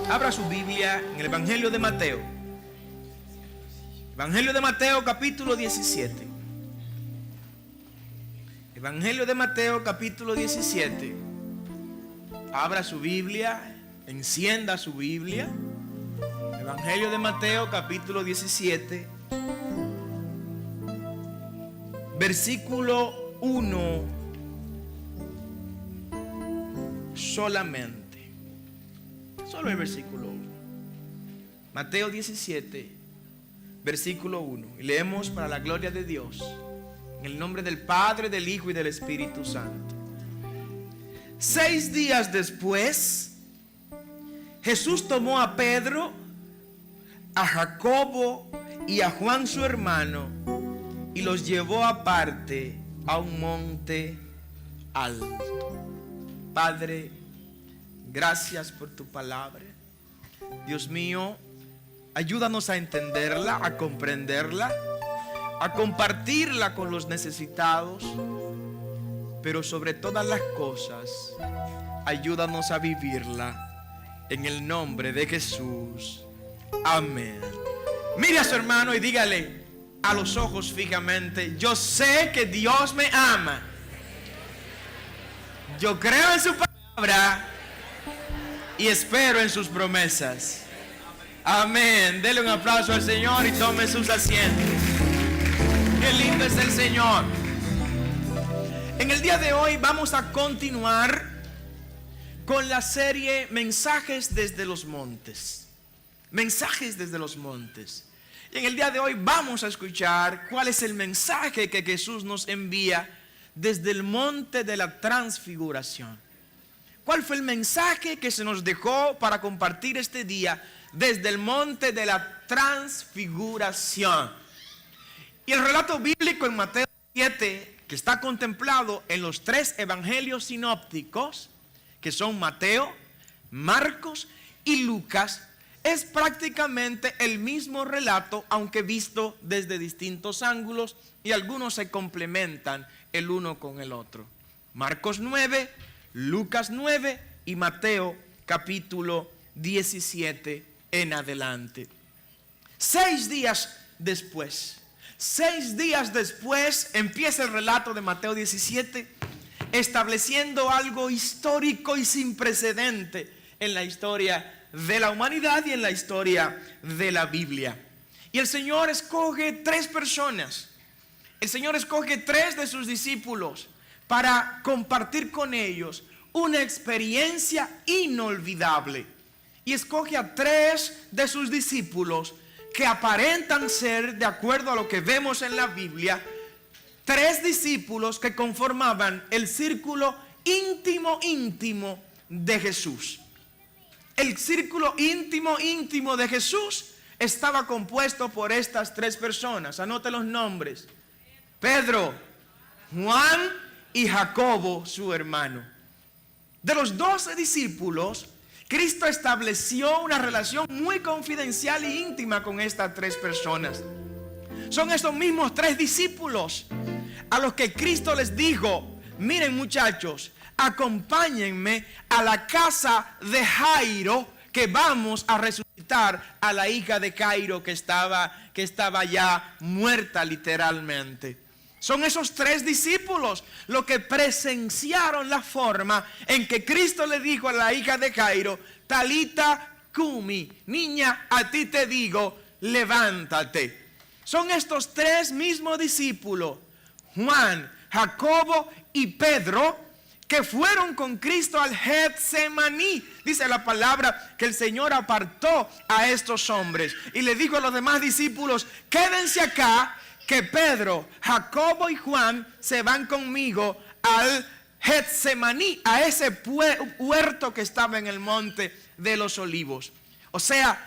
Abra su Biblia en el Evangelio de Mateo. Evangelio de Mateo capítulo 17. Evangelio de Mateo capítulo 17. Abra su Biblia, encienda su Biblia. Evangelio de Mateo capítulo 17. Versículo 1 solamente. Solo el versículo 1. Mateo 17, versículo 1. Y leemos para la gloria de Dios, en el nombre del Padre, del Hijo y del Espíritu Santo. 6 días después, Jesús tomó a Pedro, a Jacobo y a Juan su hermano, y los llevó aparte a un monte alto. Padre, gracias por tu palabra. Dios mío, ayúdanos a entenderla, a comprenderla, a compartirla con los necesitados, pero sobre todas las cosas, ayúdanos a vivirla en el nombre de Jesús. Amén. Mire a su hermano y dígale a los ojos fijamente: yo sé que Dios me ama. Yo creo en su palabra y espero en sus promesas. Amén. Dele un aplauso al Señor y tome sus asientos. Qué lindo es el Señor. En el día de hoy vamos a continuar con la serie Mensajes desde los Montes. Mensajes desde los Montes. Y en el día de hoy vamos a escuchar cuál es el mensaje que Jesús nos envía desde el monte de la transfiguración. ¿Cuál fue el mensaje que se nos dejó para compartir este día desde el monte de la transfiguración? Y el relato bíblico en Mateo 7, que está contemplado en los 3 evangelios sinópticos, que son Mateo, Marcos y Lucas, es prácticamente el mismo relato, aunque visto desde distintos ángulos, y algunos se complementan el uno con el otro. Marcos 9, Lucas 9 y Mateo capítulo 17 en adelante. 6 días después empieza el relato de Mateo 17, estableciendo algo histórico y sin precedente en la historia de la humanidad y en la historia de la Biblia. Y el Señor escoge 3 personas. El Señor escoge 3 de sus discípulos para compartir con ellos una experiencia inolvidable. Y escoge a 3 de sus discípulos que aparentan ser, de acuerdo a lo que vemos en la Biblia, 3 discípulos que conformaban el círculo íntimo de Jesús. El círculo íntimo de Jesús estaba compuesto por estas 3 personas. Anote los nombres: Pedro, Juan y Jacobo, su hermano. De los 12 discípulos, Cristo estableció una relación muy confidencial e íntima con estas 3 personas. Son esos mismos 3 discípulos a los que Cristo les dijo: miren, muchachos, acompáñenme a la casa de Jairo, que vamos a resucitar a la hija de Jairo que estaba ya muerta literalmente. Son esos 3 discípulos los que presenciaron la forma en que Cristo le dijo a la hija de Jairo: Talita cumi, niña, a ti te digo, levántate. Son estos 3 mismos discípulos, Juan, Jacobo y Pedro, que fueron con Cristo al Getsemaní. Dice la palabra que el Señor apartó a estos hombres y le dijo a los demás discípulos: quédense acá, que Pedro, Jacobo y Juan se van conmigo al Getsemaní, a ese huerto que estaba en el monte de los olivos. O sea,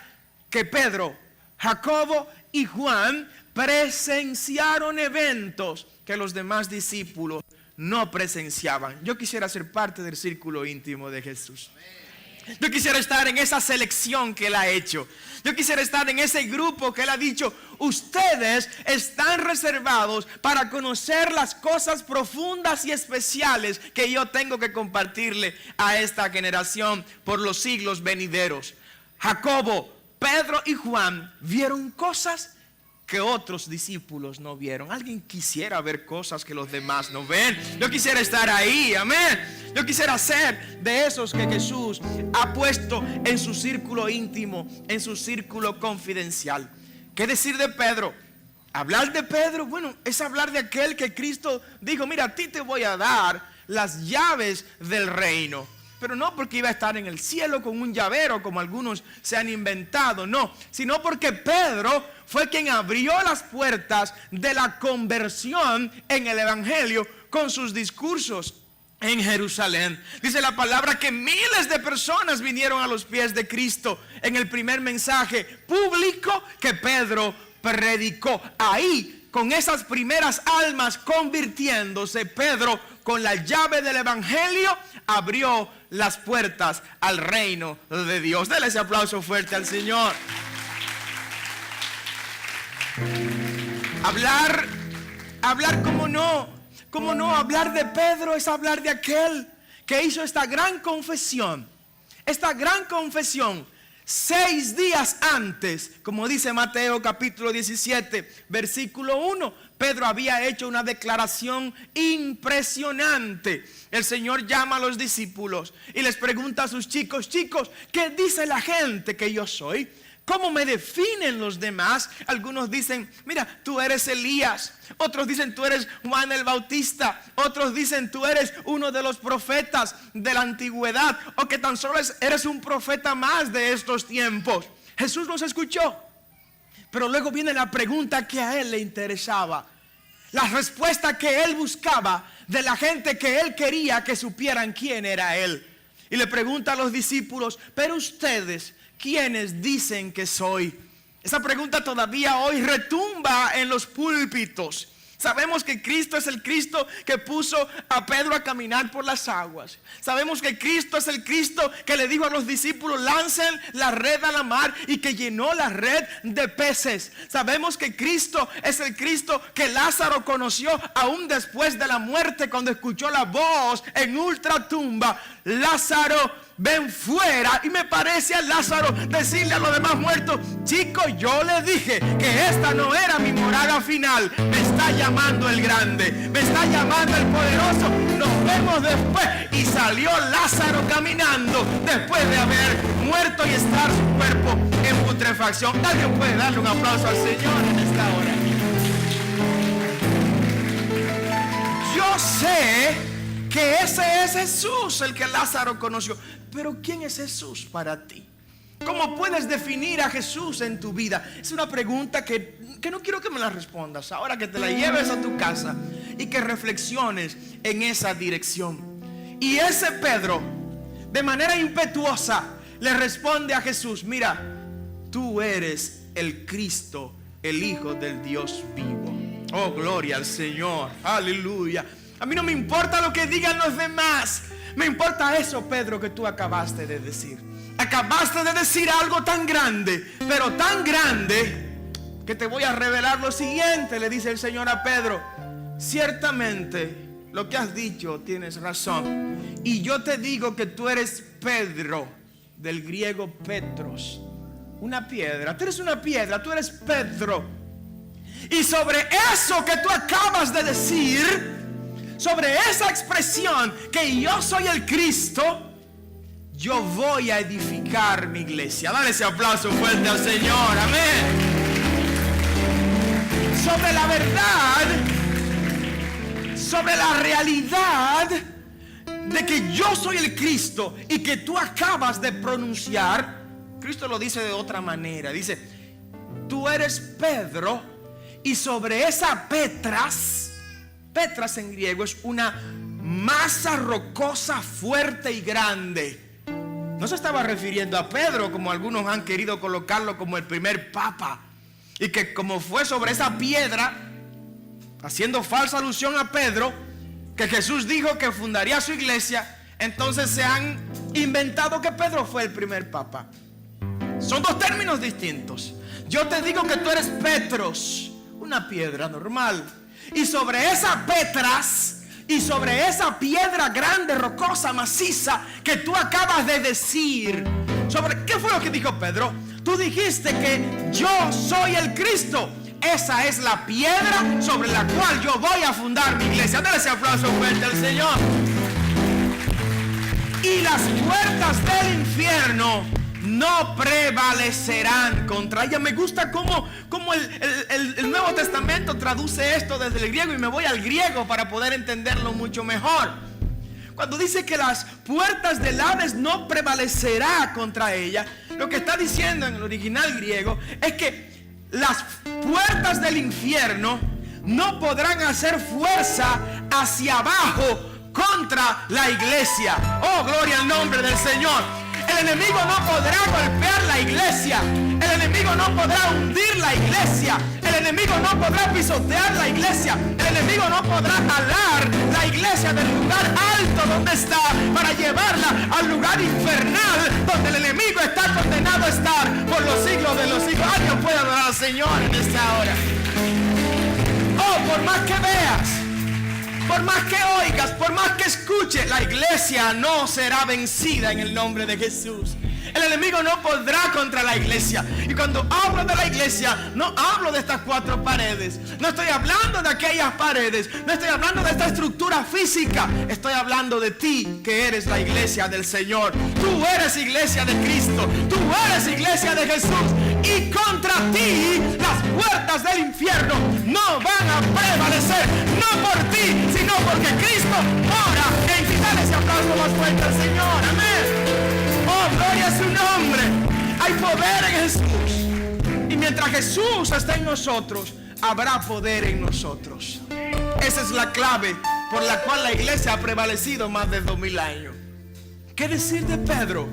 que Pedro, Jacobo y Juan presenciaron eventos que los demás discípulos no presenciaban. Yo quisiera ser parte del círculo íntimo de Jesús. Yo quisiera estar en esa selección que Él ha hecho. Yo quisiera estar en ese grupo que Él ha dicho: ustedes están reservados para conocer las cosas profundas y especiales que yo tengo que compartirle a esta generación por los siglos venideros. Jacobo, Pedro y Juan vieron cosas que otros discípulos no vieron. Alguien quisiera ver cosas que los demás no ven. Yo quisiera estar ahí, amén. Yo quisiera ser de esos que Jesús ha puesto en su círculo íntimo, en su círculo confidencial. ¿Qué decir de Pedro? Hablar de Pedro, bueno, es hablar de aquel que Cristo dijo: mira, a ti te voy a dar las llaves del reino. Pero no porque iba a estar en el cielo con un llavero como algunos se han inventado, no, sino porque Pedro fue quien abrió las puertas de la conversión en el evangelio con sus discursos en Jerusalén. Dice la palabra que miles de personas vinieron a los pies de Cristo en el primer mensaje público que Pedro predicó. Ahí, con esas primeras almas convirtiéndose, Pedro, con la llave del evangelio, abrió las puertas al reino de Dios. Dale ese aplauso fuerte al Señor. Hablar, ¿cómo no? Hablar de Pedro es hablar de aquel que hizo esta gran confesión. 6 días antes, como dice Mateo capítulo 17, versículo 1, Pedro había hecho una declaración impresionante. El Señor llama a los discípulos y les pregunta a sus chicos: ¿qué dice la gente que yo soy? ¿Cómo me definen los demás? Algunos dicen: mira, tú eres Elías. Otros dicen: tú eres Juan el Bautista. Otros dicen: tú eres uno de los profetas de la antigüedad, o que tan solo eres un profeta más de estos tiempos. Jesús los escuchó, pero luego viene la pregunta que a Él le interesaba, la respuesta que Él buscaba de la gente que Él quería que supieran quién era Él. Y le pregunta a los discípulos: pero ustedes, ¿quiénes dicen que soy? Esa pregunta todavía hoy retumba en los púlpitos. Sabemos que Cristo es el Cristo que puso a Pedro a caminar por las aguas. Sabemos que Cristo es el Cristo que le dijo a los discípulos: lancen la red a la mar, y que llenó la red de peces. Sabemos que Cristo es el Cristo que Lázaro conoció aún después de la muerte, cuando escuchó la voz en ultratumba: Lázaro, ven fuera. Y me parece a Lázaro decirle a los demás muertos: chicos, yo les dije que esta no era mi morada final. Me está llamando el grande, me está llamando el poderoso. Nos vemos después. Y salió Lázaro caminando después de haber muerto y estar su cuerpo en putrefacción. Alguien puede darle un aplauso al Señor en esta hora. Yo sé que ese es Jesús, el que Lázaro conoció. Pero ¿quién es Jesús para ti? ¿Cómo puedes definir a Jesús en tu vida? Es una pregunta que no quiero que me la respondas ahora, que te la lleves a tu casa y que reflexiones en esa dirección. Y ese Pedro, de manera impetuosa, le responde a Jesús: mira, tú eres el Cristo, el Hijo del Dios vivo. Oh, gloria al Señor, aleluya. A mí no me importa lo que digan los demás. Me importa eso, Pedro, que tú acabaste de decir. Acabaste de decir algo tan grande, pero tan grande, que te voy a revelar lo siguiente. Le dice el Señor a Pedro: ciertamente lo que has dicho tienes razón. Y yo te digo que tú eres Pedro, del griego Petros, una piedra. Tú eres una piedra, tú eres Pedro. Y sobre eso que tú acabas de decir, sobre esa expresión que yo soy el Cristo, yo voy a edificar mi iglesia. Dale ese aplauso fuerte al Señor, amén. Sobre la verdad, sobre la realidad de que yo soy el Cristo y que tú acabas de pronunciar, Cristo lo dice de otra manera. Dice: tú eres Pedro, y sobre esa Petras en griego es una masa rocosa fuerte y grande. No se estaba refiriendo a Pedro, como algunos han querido colocarlo como el primer papa, y que como fue sobre esa piedra, haciendo falsa alusión a Pedro, que Jesús dijo que fundaría su iglesia, entonces se han inventado que Pedro fue el primer papa. Son dos términos distintos. Yo te digo que tú eres Petros, una piedra normal, y sobre esa Petras, y sobre esa piedra grande, rocosa, maciza que tú acabas de decir, sobre ¿qué fue lo que dijo Pedro? Tú dijiste que yo soy el Cristo. Esa es la piedra sobre la cual yo voy a fundar mi iglesia. Dale ese aplauso fuerte al Señor. Y las puertas del infierno no prevalecerán contra ella. Me gusta cómo el Nuevo Testamento traduce esto desde el griego, y me voy al griego para poder entenderlo mucho mejor. Cuando dice que las puertas del Hades no prevalecerá contra ella, lo que está diciendo en el original griego es que las puertas del infierno no podrán hacer fuerza hacia abajo contra la iglesia. Oh, gloria al nombre del Señor. El enemigo no podrá golpear la iglesia. El enemigo no podrá hundir la iglesia. El enemigo no podrá pisotear la iglesia. El enemigo no podrá jalar la iglesia del lugar alto donde está para llevarla al lugar infernal donde el enemigo está condenado a estar por los siglos de los siglos. Alguien puede adorar al Señor en esta hora. Oh, por más que veas, por más que oigas, por más que escuches, la iglesia no será vencida en el nombre de Jesús. El enemigo no podrá contra la iglesia. Y cuando hablo de la iglesia, no hablo de estas cuatro paredes. No estoy hablando de aquellas paredes. No estoy hablando de esta estructura física. Estoy hablando de ti, que eres la iglesia del Señor. Tú eres iglesia de Cristo. Tú eres iglesia de Jesús. Y contra ti las puertas del infierno no van a prevalecer. No por ti, sino porque Cristo mora en ti. Dale ese aplauso más fuerte al Señor. Amén. Oh, gloria a su nombre. Hay poder en Jesús. Y mientras Jesús está en nosotros, habrá poder en nosotros. Esa es la clave por la cual la iglesia ha prevalecido más de 2000 años. ¿Qué decir de Pedro?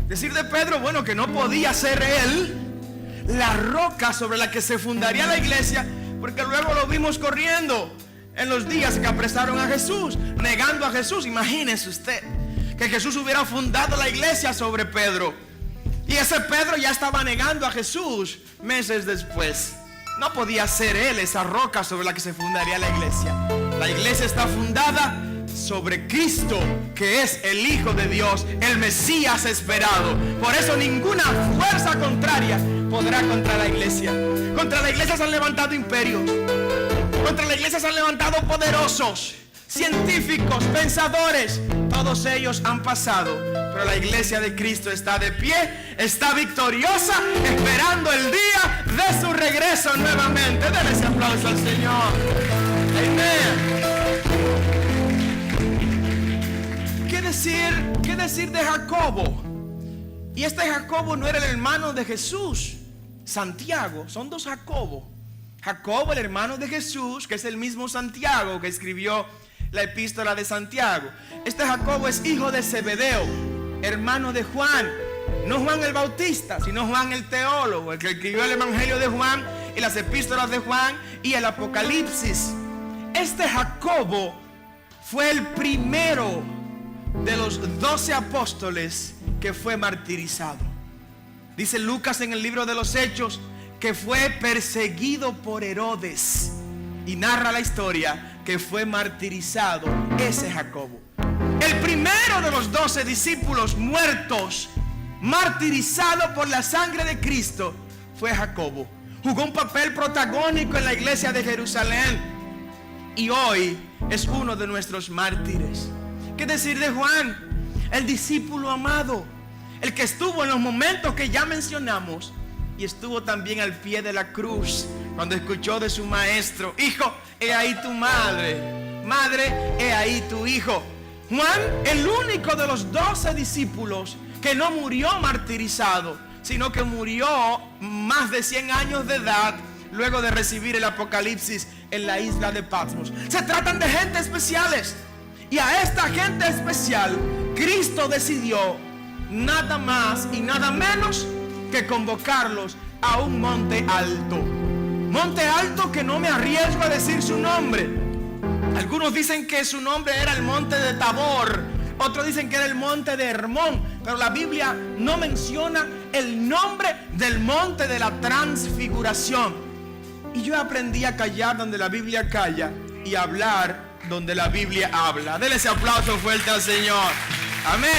Decir de Pedro, bueno, que no podía ser él la roca sobre la que se fundaría la iglesia, porque luego lo vimos corriendo en los días que apresaron a Jesús, negando a Jesús. Imagínese usted que Jesús hubiera fundado la iglesia sobre Pedro, y ese Pedro ya estaba negando a Jesús meses después. No podía ser él esa roca sobre la que se fundaría la iglesia. La iglesia está fundada sobre Cristo, que es el Hijo de Dios, el Mesías esperado. Por eso ninguna fuerza contraria podrá contra la iglesia. Contra la iglesia se han levantado imperios. Contra la iglesia se han levantado poderosos, científicos, pensadores. Todos ellos han pasado, pero la iglesia de Cristo está de pie, está victoriosa, esperando el día de su regreso nuevamente. Denle ese aplauso al Señor. Amén. ¿Qué decir de Jacobo? Y este Jacobo no era el hermano de Jesús. Santiago, son dos Jacobo. Jacobo, el hermano de Jesús, que es el mismo Santiago que escribió la epístola de Santiago. Este Jacobo es hijo de Zebedeo, hermano de Juan. No Juan el Bautista, sino Juan el teólogo, el que escribió el evangelio de Juan y las epístolas de Juan y el Apocalipsis. Este Jacobo fue el primero de los 12 apóstoles que fue martirizado. Dice Lucas en el libro de los Hechos que fue perseguido por Herodes, y narra la historia que fue martirizado ese Jacobo. El primero de los 12 discípulos muertos, martirizado por la sangre de Cristo, fue Jacobo. Jugó un papel protagónico en la iglesia de Jerusalén y hoy es uno de nuestros mártires. ¿Qué decir de Juan, el discípulo amado, el que estuvo en los momentos que ya mencionamos y estuvo también al pie de la cruz cuando escuchó de su maestro: hijo, he ahí tu madre, madre, he ahí tu hijo? Juan, el único de los 12 discípulos que no murió martirizado, sino que murió más de 100 años de edad luego de recibir el Apocalipsis en la isla de Patmos. Se tratan de gente especiales, y a esta gente especial Cristo decidió nada más y nada menos que convocarlos a un monte alto. Monte alto que no me arriesgo a decir su nombre. Algunos dicen que su nombre era el monte de Tabor Otros dicen que era el monte de Hermón, pero la Biblia no menciona el nombre del monte de la transfiguración. Y yo aprendí a callar donde la Biblia calla y a hablar donde la Biblia habla. Denle ese aplauso fuerte al Señor. Amén.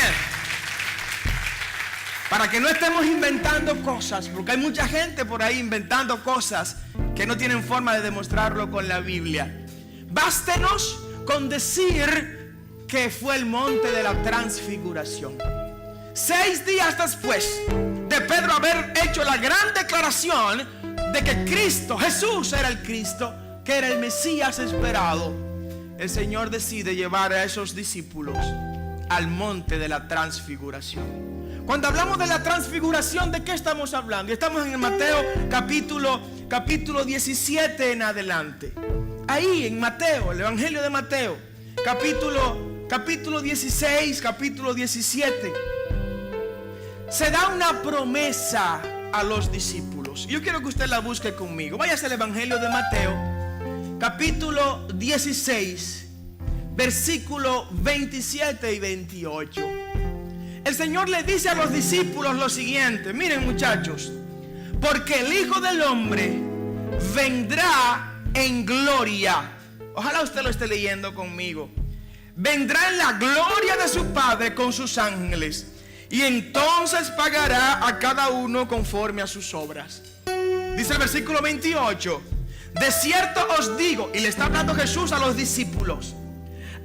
Para que no estemos inventando cosas, porque hay mucha gente por ahí inventando cosas que no tienen forma de demostrarlo con la Biblia. Bástenos con decir que fue el monte de la transfiguración. 6 días después de Pedro haber hecho la gran declaración de que Cristo, Jesús era el Cristo, que era el Mesías esperado, el Señor decide llevar a esos discípulos al monte de la transfiguración. Cuando hablamos de la transfiguración, ¿de qué estamos hablando? Estamos en el Mateo capítulo 17 en adelante. Ahí en Mateo, el Evangelio de Mateo, capítulo 16, capítulo 17, se da una promesa a los discípulos. Yo quiero que usted la busque conmigo. Váyase al Evangelio de Mateo, capítulo 16, versículo 27 y 28. El Señor le dice a los discípulos lo siguiente: miren, muchachos, porque el Hijo del Hombre vendrá en gloria. Ojalá usted lo esté leyendo conmigo. Vendrá en la gloria de su Padre con sus ángeles, y entonces pagará a cada uno conforme a sus obras. Dice el versículo 28: de cierto os digo, y le está hablando Jesús a los discípulos,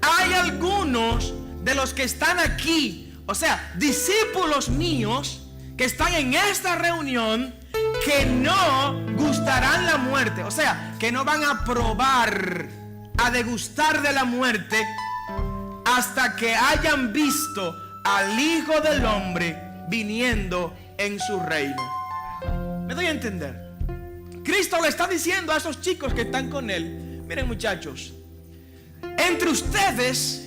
hay algunos de los que están aquí, o sea, discípulos míos que están en esta reunión, que no gustarán la muerte. O sea, que no van a probar, a degustar de la muerte hasta que hayan visto al Hijo del Hombre viniendo en su reino. ¿Me doy a entender? Cristo le está diciendo a esos chicos que están con él: miren, muchachos, entre ustedes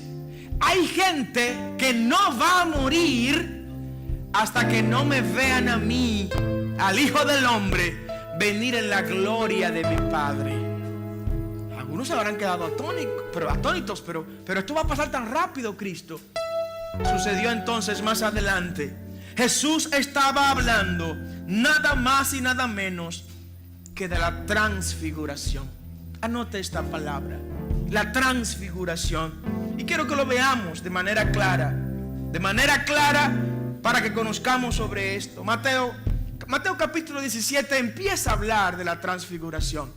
hay gente que no va a morir hasta que no me vean a mí, al Hijo del Hombre, venir en la gloria de mi Padre. Algunos se habrán quedado atónitos, pero esto va a pasar tan rápido, Cristo. Sucedió entonces más adelante. Jesús estaba hablando nada más y nada menos que de la transfiguración. Anote esta palabra: la transfiguración. Y quiero que lo veamos de manera clara para que conozcamos sobre esto. Mateo capítulo 17 empieza a hablar de la transfiguración,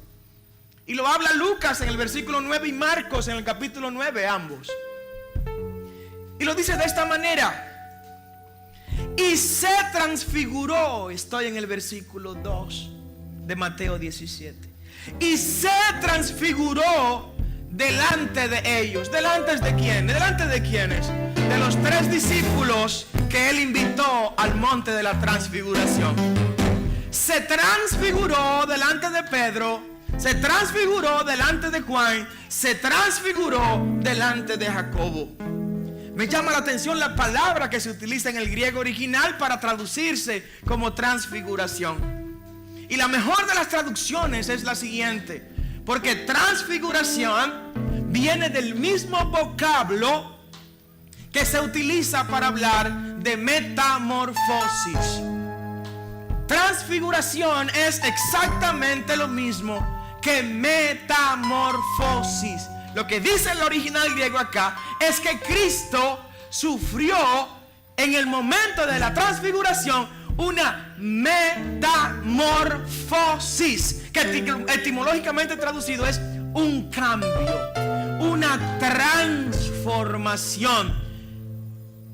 y lo habla Lucas en el versículo 9 y Marcos en el capítulo 9, ambos. Y lo dice de esta manera: y se transfiguró. Estoy en el versículo 2 de Mateo 17. Y se transfiguró delante de ellos. ¿Delante de quiénes? ¿Delante de quiénes? De los 3 discípulos que él invitó al monte de la transfiguración. Se transfiguró delante de Pedro, se transfiguró delante de Juan, se transfiguró delante de Jacobo. Me llama la atención la palabra que se utiliza en el griego original para traducirse como transfiguración. Y la mejor de las traducciones es la siguiente: porque transfiguración viene del mismo vocablo que se utiliza para hablar de metamorfosis. Transfiguración es exactamente lo mismo que metamorfosis. Lo que dice el original griego acá es que Cristo sufrió en el momento de la transfiguración una metamorfosis, que etimológicamente traducido es un cambio, una transformación.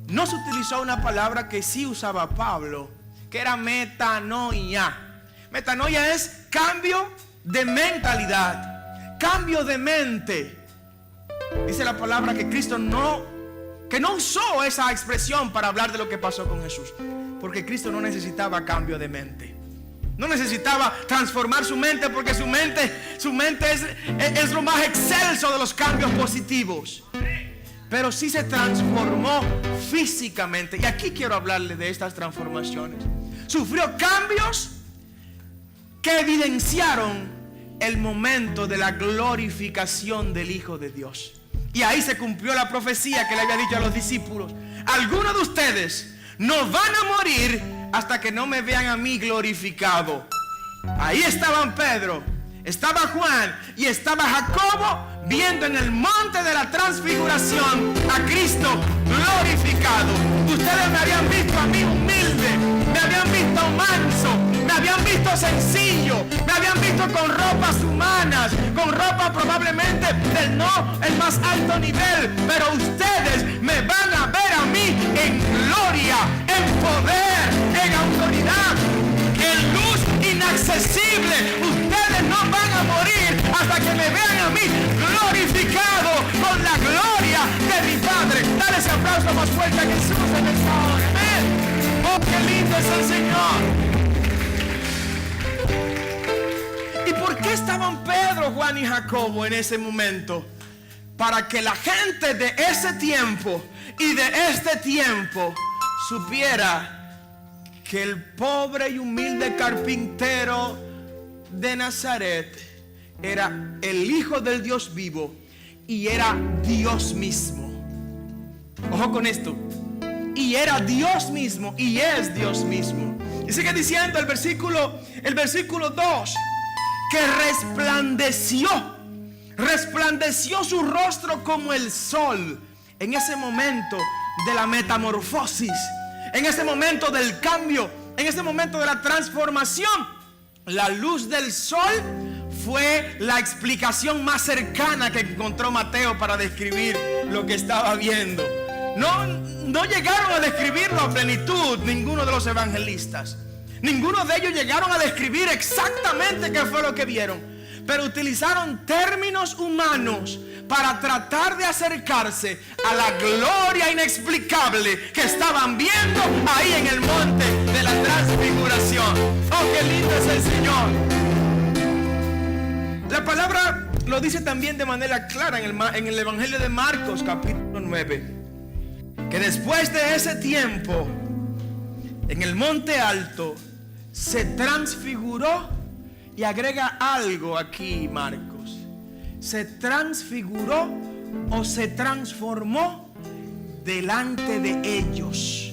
No se utilizó una palabra que sí usaba Pablo, que era metanoia. Metanoia es cambio de mentalidad, cambio de mente. Dice la palabra que Cristo no usó esa expresión para hablar de lo que pasó con Jesús, porque Cristo no necesitaba cambio de mente. No necesitaba transformar su mente, porque su mente es lo más excelso de los cambios positivos. Pero sí se transformó físicamente. Y aquí quiero hablarle de estas transformaciones. Sufrió cambios que evidenciaron el momento de la glorificación del Hijo de Dios. Y ahí se cumplió la profecía que le había dicho a los discípulos: algunos de ustedes no van a morir hasta que no me vean a mí glorificado. Ahí estaban Pedro, estaba Juan y estaba Jacobo viendo en el monte de la transfiguración a Cristo glorificado. Ustedes me habían visto a mí humilde, me habían visto manso, me habían visto sencillo, me habían visto con ropas humanas, con ropa probablemente del no el más alto nivel, pero ustedes me van a ver a mí en gloria, en poder, en autoridad, en luz inaccesible. Ustedes no van a morir hasta que me vean a mí glorificado con la gloria de mi Padre. Dale ese aplauso más fuerte a Jesús en esta hora. Amén. Oh, qué lindo es el Señor. ¿Y por qué estaban Pedro, Juan y Jacobo en ese momento? Para que la gente de ese tiempo y de este tiempo supiera que el pobre y humilde carpintero de Nazaret era el Hijo del Dios vivo y era Dios mismo. Ojo con esto. Y era Dios mismo y es Dios mismo. Y sigue diciendo el versículo 2, que resplandeció su rostro como el sol en ese momento de la metamorfosis, en ese momento del cambio, en ese momento de la transformación. La luz del sol fue la explicación más cercana que encontró Mateo para describir lo que estaba viendo. No llegaron a describirlo a plenitud ninguno de los evangelistas. Ninguno de ellos llegaron a describir exactamente qué fue lo que vieron, pero utilizaron términos humanos para tratar de acercarse a la gloria inexplicable que estaban viendo ahí en el monte de la transfiguración. Oh, qué lindo es el Señor. La palabra lo dice también de manera clara en el Evangelio de Marcos, capítulo 9, que después de ese tiempo, en el monte alto, se transfiguró. Y agrega algo aquí, Marcos: se transfiguró o se transformó delante de ellos.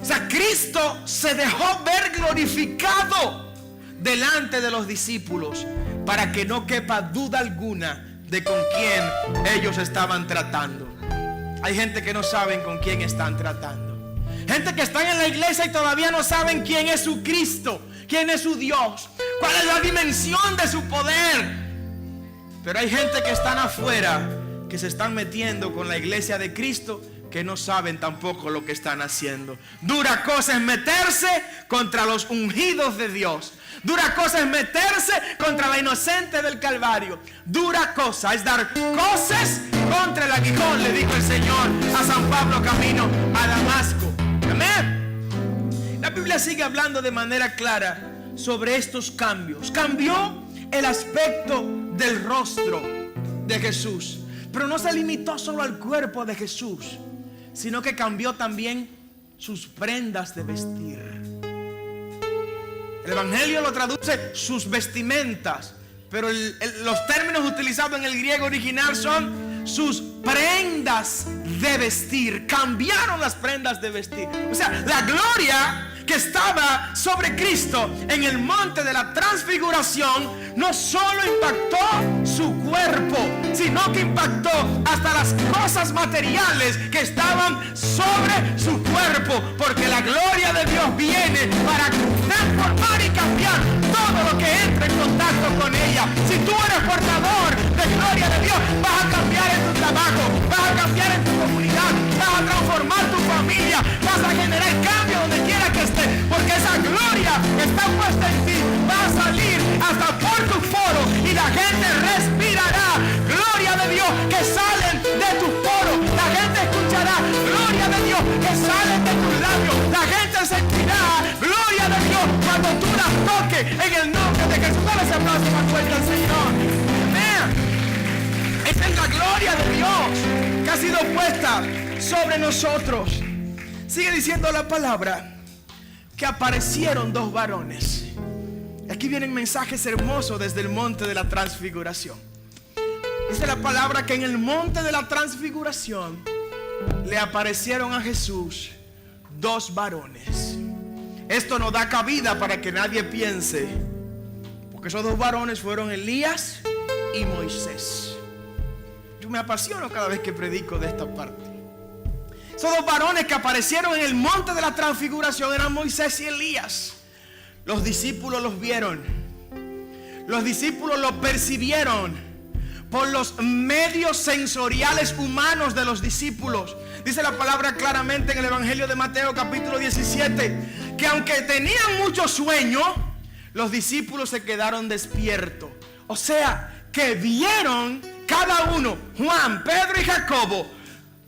O sea, Cristo se dejó ver glorificado delante de los discípulos, para que no quepa duda alguna de con quién ellos estaban tratando. Hay gente que no saben con quién están tratando. Gente que están en la iglesia y todavía no saben quién es su Cristo, quién es su Dios, cuál es la dimensión de su poder. Pero hay gente que están afuera, que se están metiendo con la iglesia de Cristo, que no saben tampoco lo que están haciendo. Dura cosa es meterse contra los ungidos de Dios. Dura cosa es meterse contra la inocente del Calvario. Dura cosa es dar coces contra el aguijón, le dijo el Señor a San Pablo camino a Damasco. Amén. La Biblia sigue hablando de manera clara sobre estos cambios. Cambió el aspecto del rostro de Jesús, pero no se limitó solo al cuerpo de Jesús, sino que cambió también sus prendas de vestir. El Evangelio lo traduce sus vestimentas, pero los términos utilizados en el griego original son sus prendas de vestir. Cambiaron las prendas de vestir. O sea, la gloria que estaba sobre Cristo en el monte de la transfiguración no solo impactó su cuerpo, sino que impactó hasta las cosas materiales que estaban sobre su cuerpo, porque la gloria de Dios viene para transformar y cambiar todo lo que entre en contacto con ella. Si tú eres portador de gloria de Dios, vas a cambiar en tu trabajo, vas a cambiar en tu comunidad, vas a transformar tu familia, vas a generar cambio donde quiera que estés, porque esa gloria que está puesta en ti va a salir hasta por tu foro y la gente respirará gloria de Dios que salen de tus poros. La gente escuchará gloria de Dios que salen de tus labios. La gente sentirá gloria de Dios cuando tú las toques en el nombre de Jesús. Dale ese aplauso más fuerte al Señor. Amén. Esa es la gloria de Dios que ha sido puesta sobre nosotros. Sigue diciendo la palabra que aparecieron dos varones. Aquí vienen mensajes hermosos desde el monte de la transfiguración. Dice la palabra que en el monte de la transfiguración le aparecieron a Jesús 2 varones. Esto no da cabida para que nadie piense, porque esos 2 varones fueron Elías y Moisés. Yo me apasiono cada vez que predico de esta parte. Esos 2 varones que aparecieron en el monte de la transfiguración eran Moisés y Elías. Los discípulos los vieron. Los discípulos los percibieron por los medios sensoriales humanos de los discípulos. Dice la palabra claramente en el Evangelio de Mateo capítulo 17 que aunque tenían mucho sueño, los discípulos se quedaron despiertos. O sea, que vieron cada uno, Juan, Pedro y Jacobo,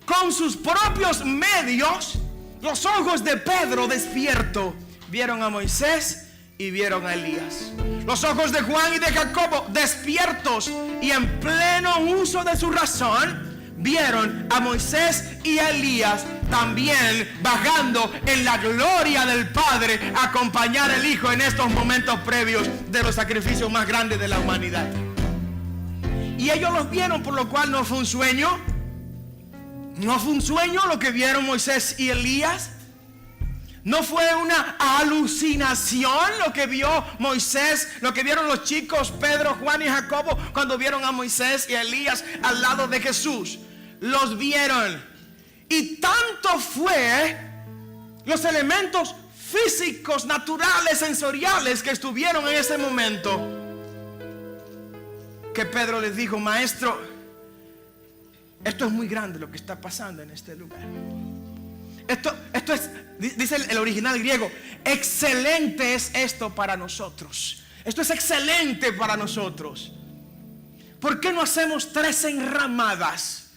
con sus propios medios. Los ojos de Pedro despierto vieron a Moisés y vieron a Elías. Los ojos de Juan y de Jacobo despiertos y en pleno uso de su razón vieron a Moisés y a Elías también bajando en la gloria del Padre a acompañar al Hijo en estos momentos previos de los sacrificios más grandes de la humanidad. Y ellos los vieron, por lo cual no fue un sueño. No fue un sueño lo que vieron Moisés y Elías. No fue una alucinación lo que vio Moisés, lo que vieron los chicos Pedro, Juan y Jacobo cuando vieron a Moisés y a Elías al lado de Jesús. Los vieron. Y tanto fue los elementos físicos, naturales, sensoriales que estuvieron en ese momento, que Pedro les dijo: maestro, esto es muy grande lo que está pasando en este lugar. Esto es, dice el original griego, excelente es esto para nosotros. Esto es excelente para nosotros. ¿Por qué no hacemos 3 enramadas?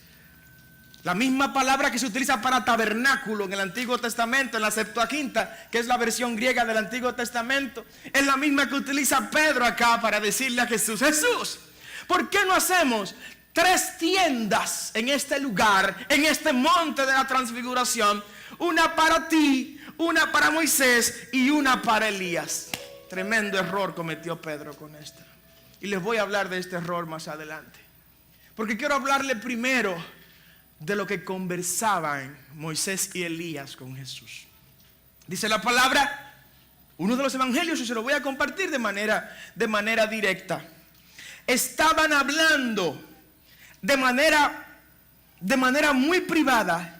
La misma palabra que se utiliza para tabernáculo en el Antiguo Testamento, en la Septuaginta, que es la versión griega del Antiguo Testamento, es la misma que utiliza Pedro acá para decirle a Jesús: Jesús, ¿por qué no hacemos 3 tiendas en este lugar, en este monte de la transfiguración? Una para ti, una para Moisés y una para Elías. Tremendo error cometió Pedro con esto. Y les voy a hablar de este error más adelante, porque quiero hablarle primero de lo que conversaban Moisés y Elías con Jesús. Dice la palabra, uno de los evangelios, y se lo voy a compartir de manera directa. Estaban hablando de manera muy privada,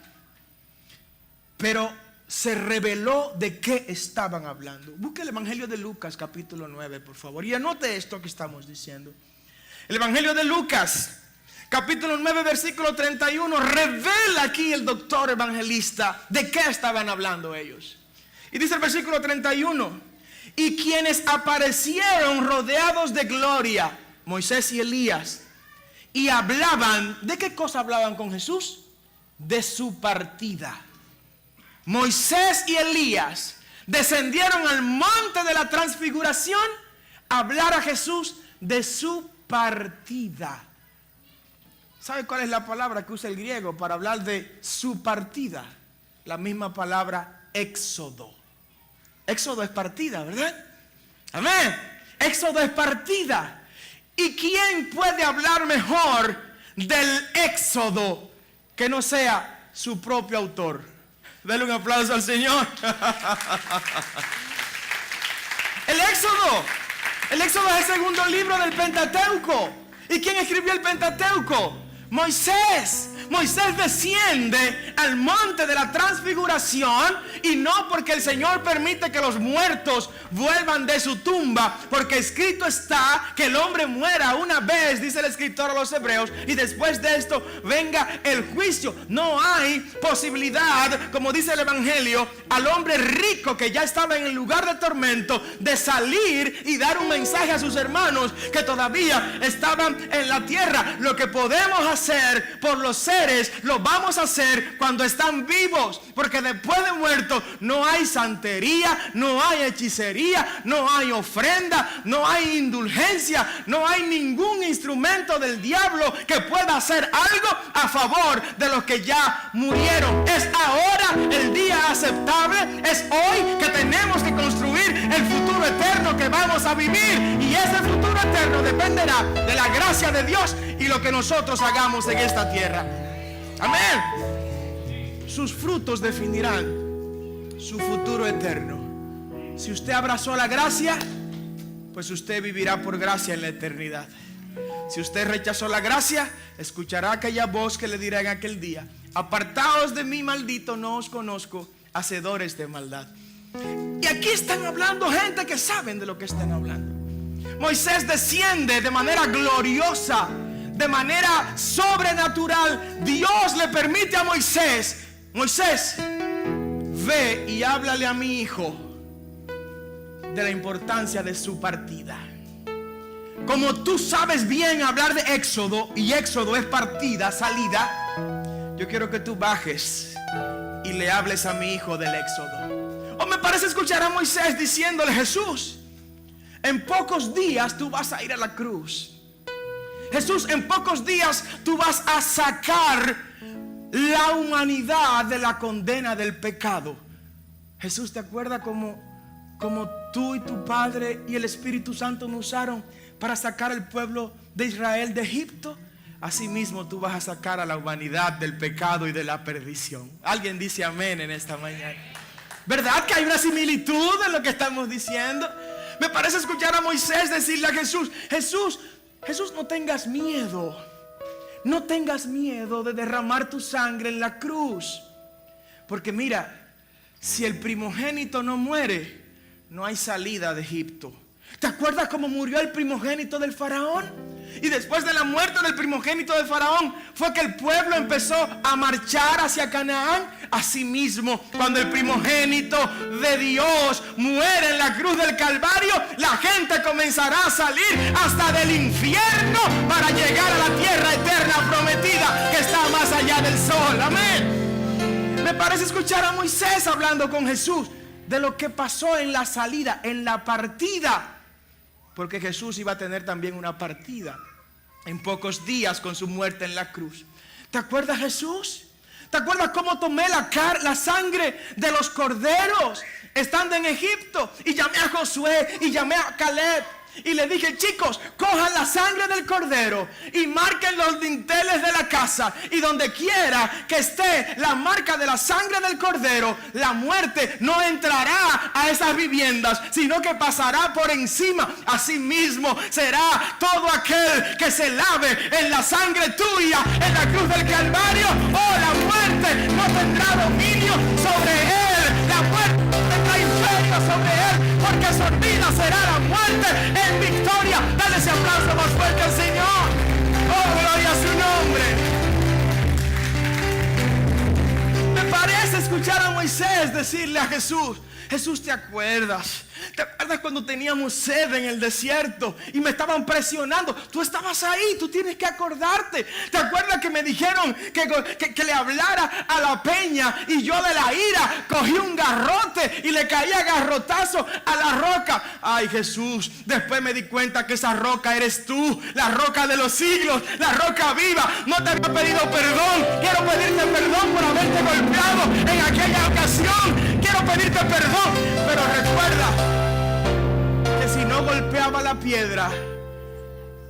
pero se reveló de qué estaban hablando. Busque el Evangelio de Lucas capítulo 9, por favor, y anote esto que estamos diciendo. El Evangelio de Lucas capítulo 9 versículo 31 revela aquí el doctor evangelista de qué estaban hablando ellos. Y dice el versículo 31: y quienes aparecieron rodeados de gloria, Moisés y Elías, y hablaban. ¿De qué cosa hablaban con Jesús? De su partida. Moisés y Elías descendieron al monte de la transfiguración a hablar a Jesús de su partida. ¿Sabe cuál es la palabra que usa el griego para hablar de su partida? La misma palabra éxodo. Éxodo es partida, ¿verdad? Amén. Éxodo es partida. ¿Y quién puede hablar mejor del éxodo que no sea su propio autor? Dale un aplauso al Señor. El Éxodo es el segundo libro del Pentateuco. ¿Y quién escribió el Pentateuco? Moisés. Moisés desciende al monte de la transfiguración, y no porque el Señor permite que los muertos vuelvan de su tumba, porque escrito está que el hombre muera una vez, dice el escritor a los hebreos, y después de esto venga el juicio. No hay posibilidad, como dice el evangelio, al hombre rico que ya estaba en el lugar de tormento, de salir y dar un mensaje a sus hermanos que todavía estaban en la tierra. Lo que podemos hacer por los seres, lo vamos a hacer cuando están vivos, porque después de muertos no hay santería, no hay hechicería, no hay ofrenda, no hay indulgencia, no hay ningún instrumento del diablo que pueda hacer algo a favor de los que ya murieron. Es ahora el día aceptable, es hoy que tenemos que construir el futuro futuro eterno que vamos a vivir, y ese futuro eterno dependerá de la gracia de Dios y lo que nosotros hagamos en esta tierra. Amén. Sus frutos definirán su futuro eterno. Si usted abrazó la gracia, pues usted vivirá por gracia en la eternidad. Si usted rechazó la gracia, escuchará aquella voz que le dirá en aquel día: apartaos de mí, maldito, no os conozco, hacedores de maldad. Y aquí están hablando gente que saben de lo que están hablando. Moisés desciende de manera gloriosa, de manera sobrenatural. Dios le permite a Moisés: Moisés, ve y háblale a mi hijo de la importancia de su partida. Como tú sabes bien hablar de Éxodo, y Éxodo es partida, salida, yo quiero que tú bajes y le hables a mi hijo del Éxodo. O me parece escuchar a Moisés diciéndole: Jesús, en pocos días tú vas a ir a la cruz. Jesús, en pocos días tú vas a sacar la humanidad de la condena del pecado. Jesús, ¿te acuerdas cómo tú y tu Padre y el Espíritu Santo nos usaron para sacar al pueblo de Israel de Egipto? Asimismo tú vas a sacar a la humanidad del pecado y de la perdición. Alguien dice amén en esta mañana. ¿Verdad que hay una similitud en lo que estamos diciendo? Me parece escuchar a Moisés decirle a Jesús: Jesús, no tengas miedo. No tengas miedo de derramar tu sangre en la cruz. Porque mira, si el primogénito no muere, no hay salida de Egipto. ¿Te acuerdas cómo murió el primogénito del faraón? Y después de la muerte del primogénito de Faraón fue que el pueblo empezó a marchar hacia Canaán. Asimismo, cuando el primogénito de Dios muere en la cruz del Calvario, la gente comenzará a salir hasta del infierno para llegar a la tierra eterna prometida que está más allá del sol. Amén. Me parece escuchar a Moisés hablando con Jesús de lo que pasó en la salida, en la partida. Porque Jesús iba a tener también una partida en pocos días con su muerte en la cruz. ¿Te acuerdas, Jesús? ¿Te acuerdas cómo tomé la sangre de los corderos estando en Egipto? Y llamé a Josué y llamé a Caleb y le dije: chicos, cojan la sangre del cordero y marquen los dinteles de la casa, y donde quiera que esté la marca de la sangre del cordero, la muerte no entrará a esas viviendas, sino que pasará por encima. Asimismo será todo aquel que se lave en la sangre tuya en la cruz del Calvario. Oh, la muerte no tendrá dominio sobre él. La muerte no tendrá imperio sobre él, porque sorbida será la muerte en victoria. Dale ese aplauso más fuerte al Señor. Oh, gloria a su nombre. Me parece escuchar a Moisés decirle a Jesús: Jesús, ¿te acuerdas? ¿Te acuerdas cuando teníamos sed en el desierto y me estaban presionando? Tú estabas ahí, tú tienes que acordarte. ¿Te acuerdas que me dijeron que le hablara a la peña, y yo de la ira cogí un garrote y le caía garrotazo a la roca? Ay, Jesús, después me di cuenta que esa roca eres tú, la roca de los siglos, la roca viva. No te había pedido perdón, quiero pedirte perdón por haberte golpeado en aquella ocasión. Quiero pedirte perdón, pero recuerda que si no golpeaba la piedra,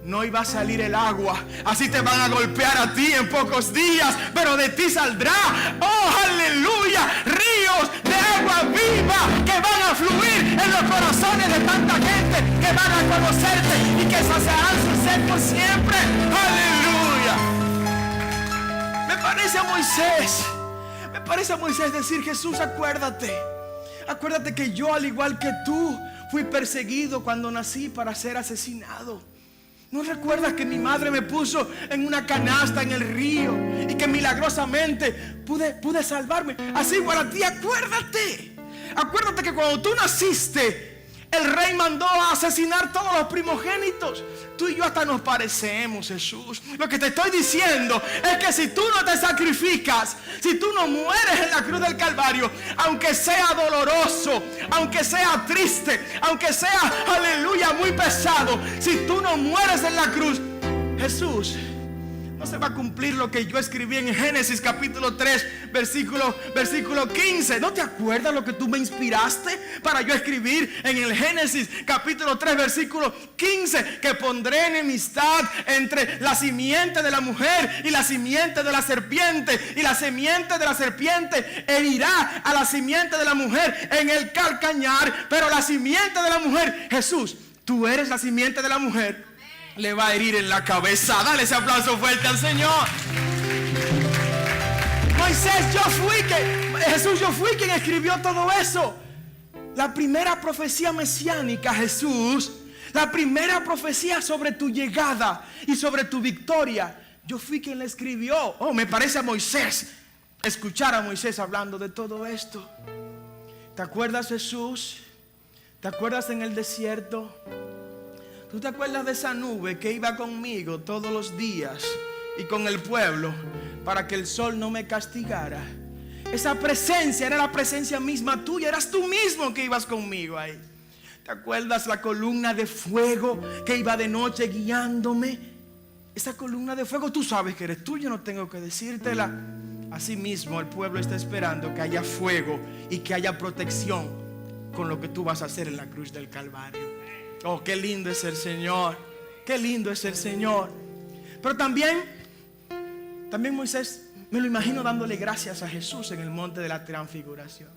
no iba a salir el agua. Así te van a golpear a ti en pocos días, pero de ti saldrá, oh aleluya, ríos de agua viva que van a fluir en los corazones de tanta gente que van a conocerte y que saciarán su sed por siempre. Aleluya. Me parece a Moisés decir: Jesús, acuérdate que yo, al igual que tú, fui perseguido cuando nací para ser asesinado. ¿No recuerdas que mi madre me puso en una canasta en el río y que milagrosamente pude salvarme? Así igual a ti, acuérdate que cuando tú naciste, el rey mandó a asesinar todos los primogénitos. Tú y yo hasta nos parecemos, Jesús. Lo que te estoy diciendo es que si tú no te sacrificas, si tú no mueres en la cruz del Calvario, aunque sea doloroso, aunque sea triste, aunque sea, aleluya, muy pesado, si tú no mueres en la cruz, Jesús no se va a cumplir lo que yo escribí en Génesis capítulo 3, versículo 15. ¿No te acuerdas lo que tú me inspiraste para yo escribir en el Génesis capítulo 3, versículo 15? Que pondré enemistad entre la simiente de la mujer y la simiente de la serpiente, y la simiente de la serpiente herirá a la simiente de la mujer en el calcañar, pero la simiente de la mujer, Jesús, tú eres la simiente de la mujer, le va a herir en la cabeza. Dale ese aplauso fuerte al Señor. Moisés, yo fui quien escribió todo eso. La primera profecía mesiánica, Jesús, la primera profecía sobre tu llegada y sobre tu victoria, yo fui quien la escribió. Oh, me parece a Moisés, escuchar a Moisés hablando de todo esto. ¿Te acuerdas, Jesús? ¿Te acuerdas en el desierto? ¿Tú te acuerdas de esa nube que iba conmigo todos los días y con el pueblo para que el sol no me castigara? Esa presencia era la presencia misma tuya. Eras tú mismo que ibas conmigo ahí. ¿Te acuerdas la columna de fuego que iba de noche guiándome? Esa columna de fuego, tú sabes que eres tú, yo no tengo que decírtela. Así mismo el pueblo está esperando que haya fuego y que haya protección con lo que tú vas a hacer en la cruz del Calvario. Oh, qué lindo es el Señor. Qué lindo es el Señor. Pero también Moisés, me lo imagino dándole gracias a Jesús en el monte de la transfiguración.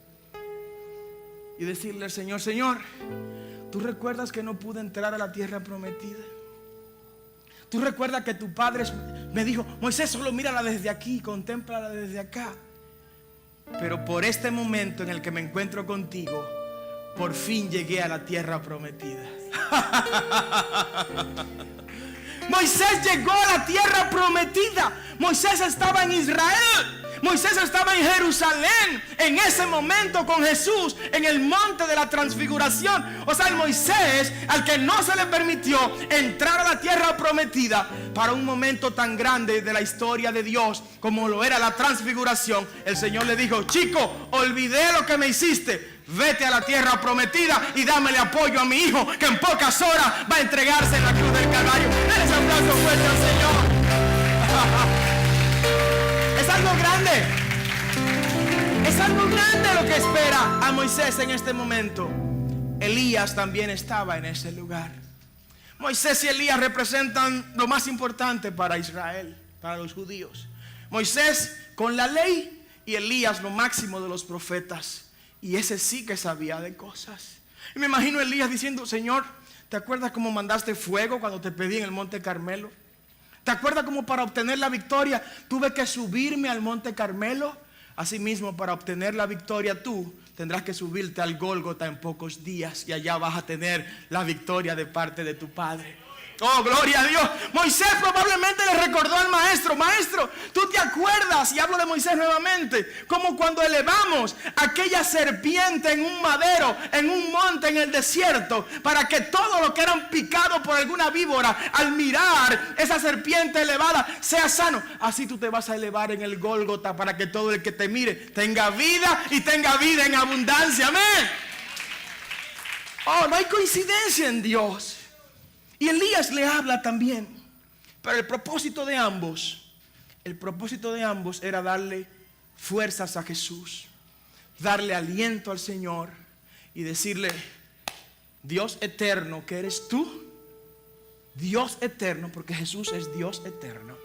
Y decirle al Señor, Señor, ¿tú recuerdas que no pude entrar a la tierra prometida? ¿Tú recuerdas que tu padre me dijo, Moisés, solo mírala desde aquí, contémplala desde acá? Pero por este momento en el que me encuentro contigo, por fin llegué a la tierra prometida. Moisés llegó a la tierra prometida. Moisés estaba en Israel. Moisés estaba en Jerusalén en ese momento con Jesús en el monte de la transfiguración. O sea, el Moisés al que no se le permitió entrar a la tierra prometida para un momento tan grande de la historia de Dios como lo era la transfiguración, el Señor le dijo, chico, olvidé lo que me hiciste, vete a la tierra prometida y dámele apoyo a mi hijo que en pocas horas va a entregarse en la cruz del Calvario. Denle ese aplauso fuerte al Señor. Es algo grande. Es algo grande lo que espera a Moisés en este momento. Elías también estaba en ese lugar. Moisés y Elías representan lo más importante para Israel, para los judíos. Moisés con la ley y Elías lo máximo de los profetas. Y ese sí que sabía de cosas. Y me imagino a Elías diciendo, Señor, ¿te acuerdas cómo mandaste fuego cuando te pedí en el monte Carmelo? ¿Te acuerdas cómo para obtener la victoria tuve que subirme al monte Carmelo? Asimismo, para obtener la victoria tú tendrás que subirte al Gólgota en pocos días y allá vas a tener la victoria de parte de tu Padre. Oh, gloria a Dios. Moisés probablemente le recordó al maestro, maestro, ¿tú te acuerdas? Y hablo de Moisés nuevamente, como cuando elevamos aquella serpiente en un madero, en un monte, en el desierto, para que todo lo que eran picados por alguna víbora, al mirar esa serpiente elevada, sea sano. Así tú te vas a elevar en el Gólgota para que todo el que te mire tenga vida y tenga vida en abundancia. Amén. Oh, no hay coincidencia en Dios. Y Elías le habla también. Pero el propósito de ambos era darle fuerzas a Jesús, darle aliento al Señor y decirle, Dios eterno que eres tú, Dios eterno, porque Jesús es Dios eterno.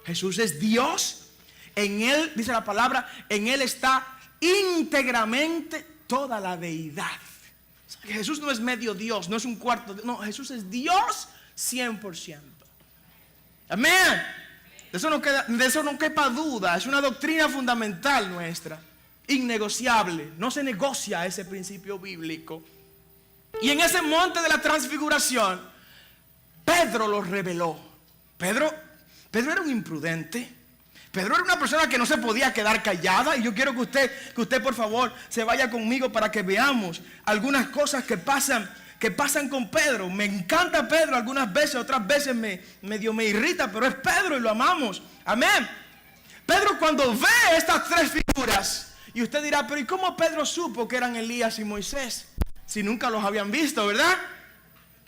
Jesús es Dios. En Él, dice la palabra, en Él está íntegramente toda la deidad. Jesús no es medio Dios, no es un cuarto. No, Jesús es Dios 100%. Amén. De eso no quepa duda. Es una doctrina fundamental nuestra, innegociable. No se negocia ese principio bíblico. Y en ese monte de la transfiguración, Pedro lo reveló. Pedro era un imprudente. Pedro era una persona que no se podía quedar callada. Y yo quiero que usted por favor se vaya conmigo para que veamos algunas cosas que pasan con Pedro. Me encanta Pedro algunas veces, otras veces medio me irrita, pero es Pedro y lo amamos. Amén. Pedro cuando ve estas tres figuras, y usted dirá, pero ¿y cómo Pedro supo que eran Elías y Moisés? Si nunca los habían visto, ¿verdad?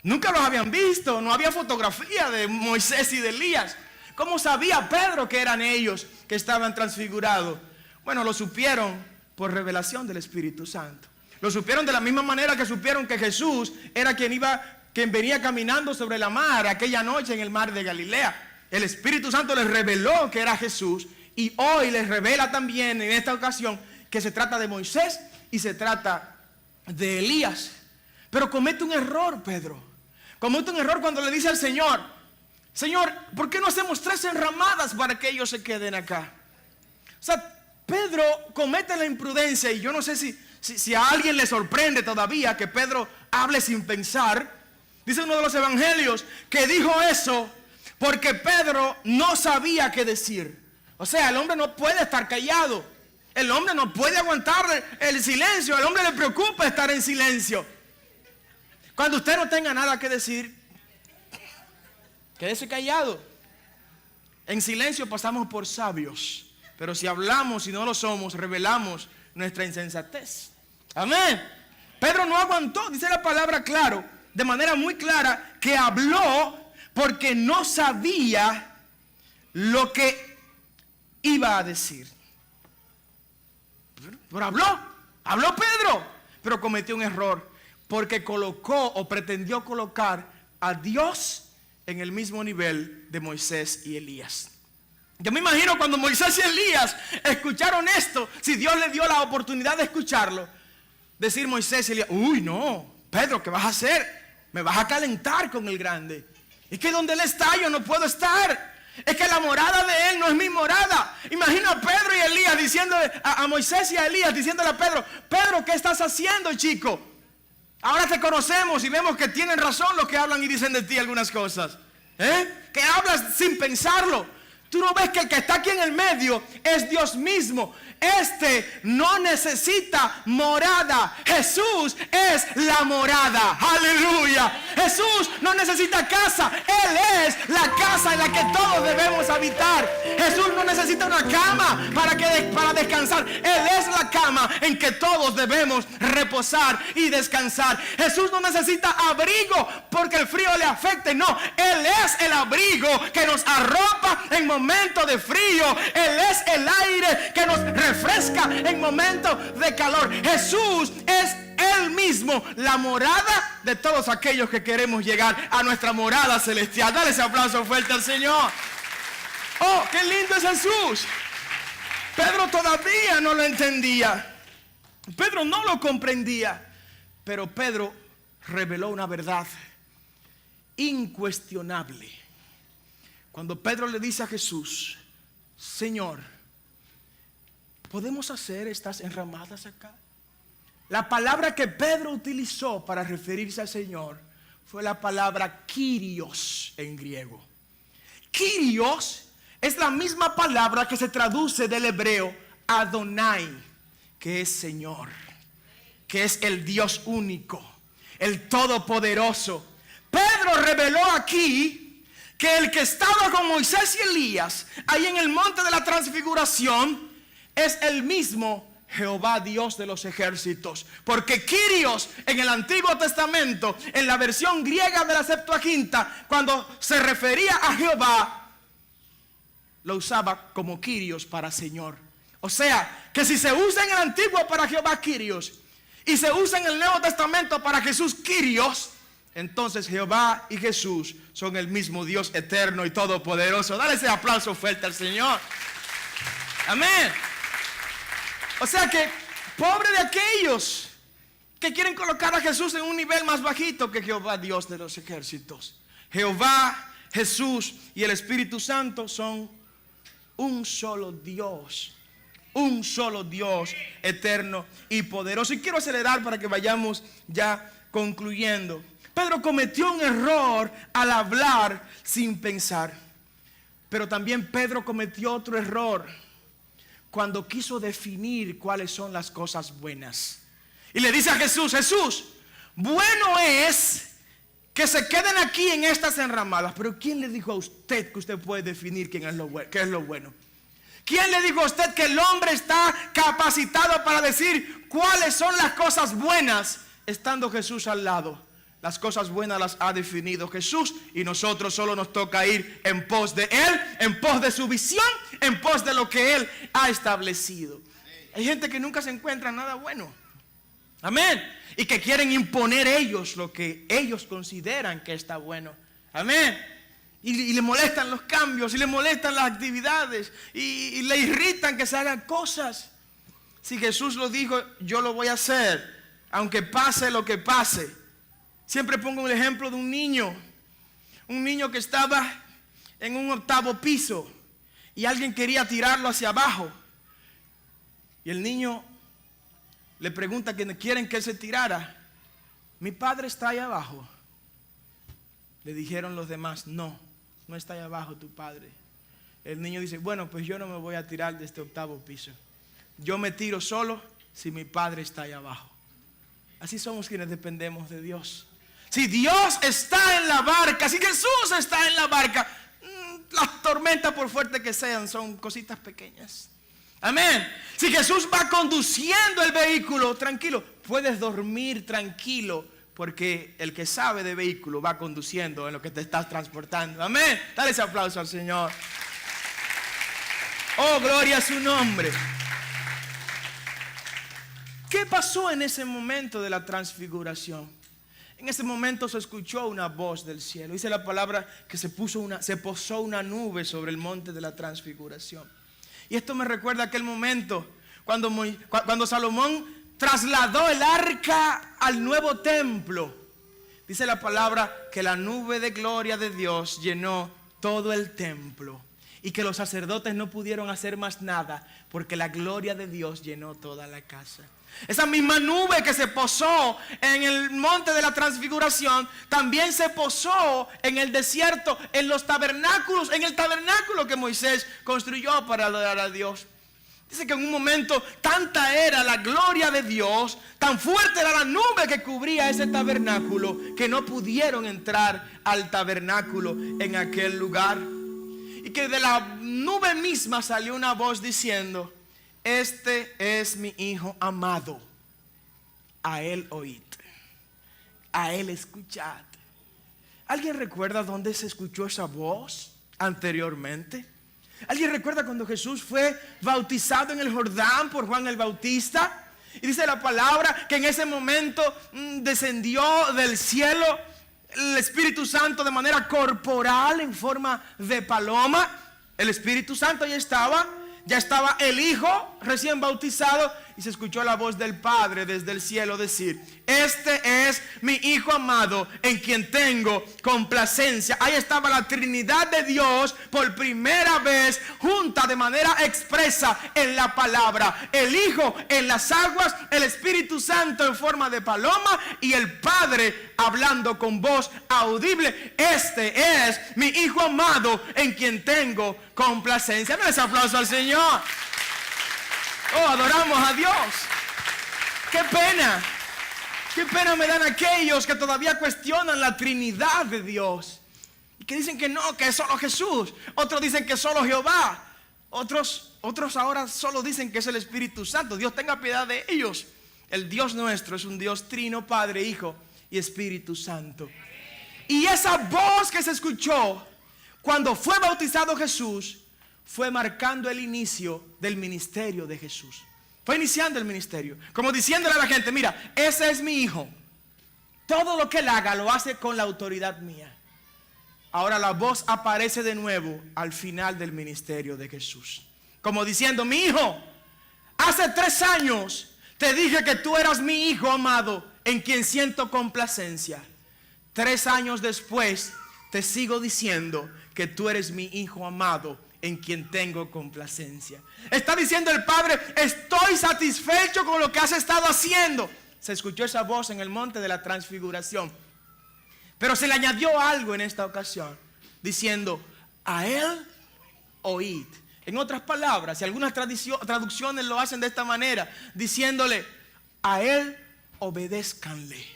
Nunca los habían visto, no había fotografía de Moisés y de Elías. ¿Cómo sabía Pedro que eran ellos que estaban transfigurados? Bueno, lo supieron por revelación del Espíritu Santo. Lo supieron de la misma manera que supieron que Jesús era quien venía caminando sobre la mar aquella noche en el mar de Galilea. El Espíritu Santo les reveló que era Jesús, y hoy les revela también en esta ocasión que se trata de Moisés y se trata de Elías. Pero comete un error Pedro. Comete un error cuando le dice al Señor: Señor, ¿por qué no hacemos 3 enramadas para que ellos se queden acá? O sea, Pedro comete la imprudencia, y yo no sé si a alguien le sorprende todavía que Pedro hable sin pensar. Dice uno de los evangelios que dijo eso porque Pedro no sabía qué decir. O sea, el hombre no puede estar callado. El hombre no puede aguantar el silencio. Al hombre le preocupa estar en silencio. Cuando usted no tenga nada que decir, quédese callado. En silencio pasamos por sabios, pero si hablamos y no lo somos, revelamos nuestra insensatez. Amén. Pedro no aguantó, dice la palabra claro, de manera muy clara, que habló porque no sabía lo que iba a decir. Pero habló Pedro, pero cometió un error, porque colocó o pretendió colocar a Dios en el mismo nivel de Moisés y Elías. Yo me imagino cuando Moisés y Elías escucharon esto, si Dios le dio la oportunidad de escucharlo, decir Moisés y Elías: uy, no, Pedro, ¿qué vas a hacer? Me vas a calentar con el grande. Es que donde él está yo no puedo estar. Es que la morada de él no es mi morada. Imagina a Pedro y Elías diciéndole a Moisés y a Elías diciéndole a Pedro: Pedro, ¿qué estás haciendo, chico? Ahora te conocemos y vemos que tienen razón los que hablan y dicen de ti algunas cosas. Que hablas sin pensarlo. Tú no ves que el que está aquí en el medio es Dios mismo. Este no necesita morada. Jesús es la morada. Aleluya. Jesús no necesita casa. Él es la casa en la que todos debemos habitar. Jesús no necesita una cama para descansar. Él es la cama en que todos debemos reposar y descansar. Jesús no necesita abrigo porque el frío le afecte. No, Él es el abrigo que nos arropa en momentos de frío. Él es el aire que nos refresca en momentos de calor. Jesús es Él mismo, la morada de todos aquellos que queremos llegar a nuestra morada celestial. Dale ese aplauso fuerte al Señor. Oh, qué lindo es Jesús. Pedro todavía no lo entendía. Pedro no lo comprendía. Pero Pedro reveló una verdad incuestionable. Cuando Pedro le dice a Jesús: Señor, ¿podemos hacer estas enramadas acá? La palabra que Pedro utilizó para referirse al Señor fue la palabra Kyrios en griego. Kyrios es la misma palabra que se traduce del hebreo Adonai, que es Señor, que es el Dios único, el Todopoderoso. Pedro reveló aquí que el que estaba con Moisés y Elías ahí en el monte de la transfiguración es el mismo Jehová, Dios de los ejércitos. Porque Kyrios en el Antiguo Testamento, en la versión griega de la Septuaginta, cuando se refería a Jehová, lo usaba como Kyrios para Señor. O sea, que si se usa en el Antiguo para Jehová Kyrios y se usa en el Nuevo Testamento para Jesús Kyrios, entonces Jehová y Jesús son el mismo Dios eterno y todopoderoso. Dale ese aplauso fuerte al Señor. Amén. O sea que, pobre de aquellos que quieren colocar a Jesús en un nivel más bajito que Jehová, Dios de los ejércitos. Jehová, Jesús y el Espíritu Santo son un solo Dios. Un solo Dios eterno y poderoso. Y quiero acelerar para que vayamos ya concluyendo. Pedro cometió un error al hablar sin pensar. Pero también Pedro cometió otro error cuando quiso definir cuáles son las cosas buenas. Y le dice a Jesús: Jesús, bueno es que se queden aquí en estas enramadas. Pero ¿quién le dijo a usted que usted puede definir qué es lo bueno? ¿Quién le dijo a usted que el hombre está capacitado para decir cuáles son las cosas buenas estando Jesús al lado? Las cosas buenas las ha definido Jesús y nosotros solo nos toca ir en pos de Él, en pos de su visión, en pos de lo que Él ha establecido. Hay gente que nunca se encuentra nada bueno. Amén. Y que quieren imponer ellos lo que ellos consideran que está bueno. Amén. Y le molestan los cambios, y le molestan las actividades, y le irritan que se hagan cosas. Si Jesús lo dijo, yo lo voy a hacer, aunque pase lo que pase. Siempre pongo el ejemplo de un niño que estaba en un 8º piso y alguien quería tirarlo hacia abajo. Y el niño le pregunta que quieren que él se tirara. Mi padre está ahí abajo. Le dijeron los demás, no está ahí abajo tu padre. El niño dice, bueno, pues yo no me voy a tirar de este 8º piso. Yo me tiro solo si mi padre está ahí abajo. Así somos quienes dependemos de Dios. Si Dios está en la barca, si Jesús está en la barca, las tormentas, por fuertes que sean, son cositas pequeñas. Amén. Si Jesús va conduciendo el vehículo, tranquilo, puedes dormir tranquilo, porque el que sabe de vehículo va conduciendo en lo que te estás transportando. Amén. Dale ese aplauso al Señor. Oh, gloria a su nombre. ¿Qué pasó en ese momento de la transfiguración? En ese momento se escuchó una voz del cielo. Dice la palabra que se posó una nube sobre el monte de la transfiguración. Y esto me recuerda aquel momento cuando Salomón trasladó el arca al nuevo templo. Dice la palabra que la nube de gloria de Dios llenó todo el templo y que los sacerdotes no pudieron hacer más nada porque la gloria de Dios llenó toda la casa. Esa misma nube que se posó en el monte de la transfiguración también se posó en el desierto, en los tabernáculos, en el tabernáculo que Moisés construyó para adorar a Dios. Dice que en un momento tanta era la gloria de Dios, tan fuerte era la nube que cubría ese tabernáculo, que no pudieron entrar al tabernáculo en aquel lugar. Y que de la nube misma salió una voz diciendo: este es mi hijo amado, a él oíd, a él escuchad. ¿Alguien recuerda dónde se escuchó esa voz anteriormente? ¿Alguien recuerda cuando Jesús fue bautizado en el Jordán por Juan el Bautista? Y dice la palabra que en ese momento descendió del cielo el Espíritu Santo de manera corporal en forma de paloma. El Espíritu Santo ya estaba el Hijo recién bautizado, y se escuchó la voz del Padre desde el cielo decir: este es mi Hijo amado en quien tengo complacencia. Ahí estaba la Trinidad de Dios por primera vez junta de manera expresa en la palabra. El Hijo en las aguas, el Espíritu Santo en forma de paloma y el Padre hablando con voz audible. Este es mi Hijo amado en quien tengo complacencia. Dale ese aplauso al Señor. Oh, adoramos a Dios. Qué pena me dan aquellos que todavía cuestionan la Trinidad de Dios y que dicen que no, que es solo Jesús. Otros dicen que es solo Jehová. Otros ahora solo dicen que es el Espíritu Santo. Dios tenga piedad de ellos. El Dios nuestro es un Dios trino, Padre, Hijo y Espíritu Santo. Y esa voz que se escuchó cuando fue bautizado Jesús fue marcando el inicio del ministerio de Jesús. Fue iniciando el ministerio, como diciéndole a la gente: mira, ese es mi Hijo. Todo lo que él haga lo hace con la autoridad mía. Ahora la voz aparece de nuevo al final del ministerio de Jesús, como diciendo: mi hijo, hace 3 años te dije que tú eras mi Hijo amado en quien siento complacencia. 3 años después te sigo diciendo que tú eres mi Hijo amado en quien tengo complacencia. Está diciendo el Padre: estoy satisfecho con lo que has estado haciendo. Se escuchó esa voz en el monte de la transfiguración, pero se le añadió algo en esta ocasión, diciendo: a él oíd. En otras palabras, y algunas traducciones lo hacen de esta manera, diciéndole: a él obedézcanle,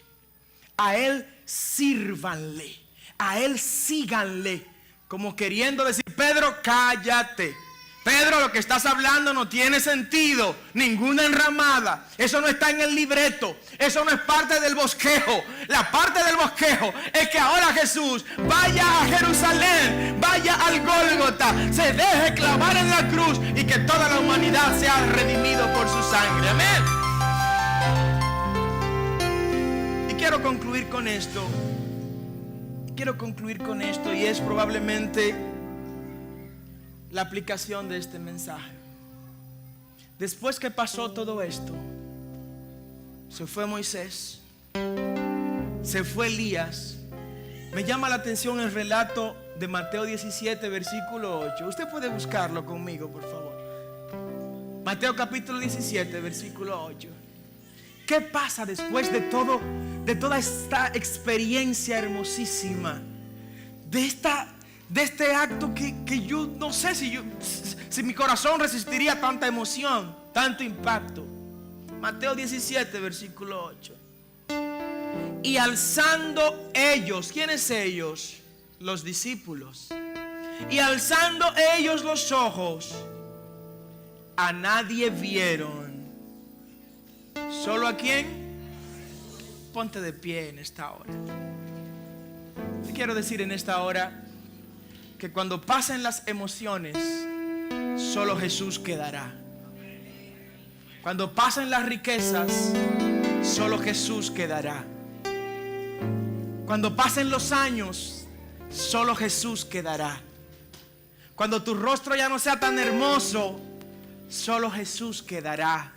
a él sírvanle, a él síganle. Como queriendo decir: Pedro, cállate. Pedro, lo que estás hablando no tiene sentido. Ninguna enramada. Eso no está en el libreto. Eso no es parte del bosquejo. La parte del bosquejo es que ahora Jesús vaya a Jerusalén, vaya al Gólgota, se deje clavar en la cruz y que toda la humanidad sea redimido por su sangre. Amén. Y quiero concluir con esto. Y es probablemente la aplicación de este mensaje. Después que pasó todo esto, se fue Moisés, se fue Elías. Me llama la atención el relato de Mateo 17, versículo 8. Usted puede buscarlo conmigo, por favor. Mateo capítulo 17, versículo 8. ¿Qué pasa después de toda esta experiencia hermosísima? De este acto que yo no sé si mi corazón resistiría tanta emoción, tanto impacto. Mateo 17, versículo 8. Y alzando ellos, ¿quiénes ellos? Los discípulos. Y alzando ellos los ojos, a nadie vieron. ¿Solo a quién? Ponte de pie en esta hora. Te quiero decir en esta hora que cuando pasen las emociones, solo Jesús quedará. Cuando pasen las riquezas, solo Jesús quedará. Cuando pasen los años, solo Jesús quedará. Cuando tu rostro ya no sea tan hermoso, solo Jesús quedará.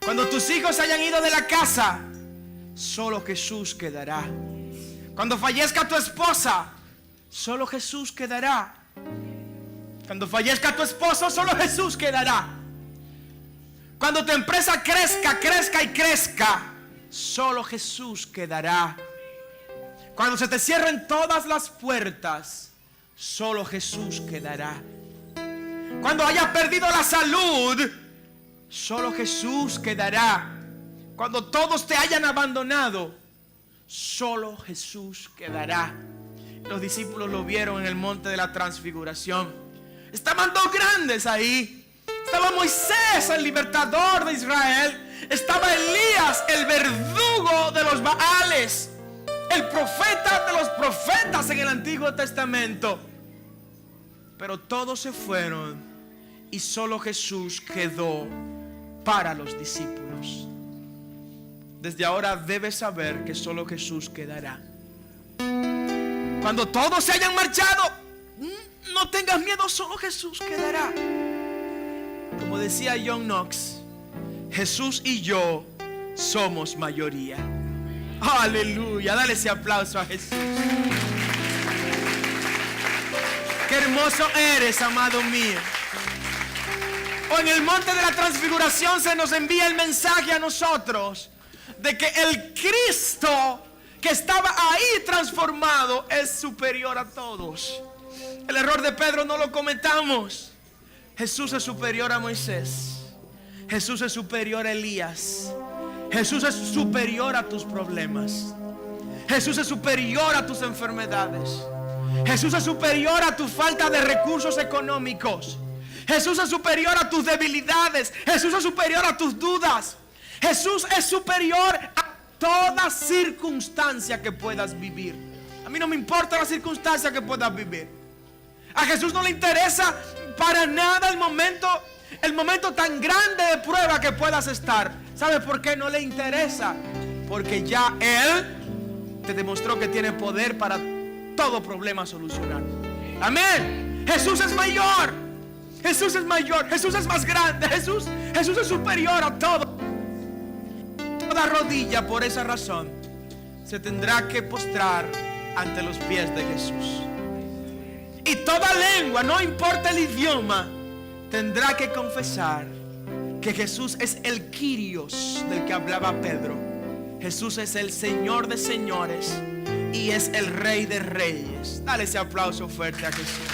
Cuando tus hijos hayan ido de la casa, solo Jesús quedará. Cuando fallezca tu esposa, solo Jesús quedará. Cuando fallezca tu esposo, solo Jesús quedará. Cuando tu empresa crezca y crezca, solo Jesús quedará. Cuando se te cierren todas las puertas, solo Jesús quedará. Cuando hayas perdido la salud, solo Jesús quedará. Cuando todos te hayan abandonado, solo Jesús quedará. Los discípulos lo vieron en el monte de la transfiguración. Estaban dos grandes ahí. Estaba Moisés, el libertador de Israel. Estaba Elías, el verdugo de los Baales, el profeta de los profetas en el Antiguo Testamento. Pero todos se fueron y solo Jesús quedó para los discípulos. Desde ahora debes saber que solo Jesús quedará. Cuando todos se hayan marchado, no tengas miedo, solo Jesús quedará. Como decía John Knox, Jesús y yo somos mayoría. Aleluya, dale ese aplauso a Jesús. Qué hermoso eres, amado mío. O en el monte de la transfiguración se nos envía el mensaje a nosotros de que el Cristo que estaba ahí transformado es superior a todos. El error de Pedro no lo cometamos. Jesús es superior a Moisés. Jesús es superior a Elías. Jesús es superior a tus problemas. Jesús es superior a tus enfermedades. Jesús es superior a tu falta de recursos económicos. Jesús es superior a tus debilidades. Jesús es superior a tus dudas. Jesús es superior a toda circunstancia que puedas vivir. A mí no me importa la circunstancia que puedas vivir. A Jesús no le interesa para nada el momento tan grande de prueba que puedas estar. ¿Sabe por qué no le interesa? Porque ya Él te demostró que tiene poder para todo problema solucionar. Amén. Jesús es mayor. Jesús es mayor. Jesús es más grande. Jesús es superior a todo. Toda rodilla, por esa razón, se tendrá que postrar ante los pies de Jesús. Y toda lengua, no importa el idioma, tendrá que confesar que Jesús es el Kyrios del que hablaba Pedro. Jesús es el Señor de señores y es el Rey de reyes. Dale ese aplauso fuerte a Jesús.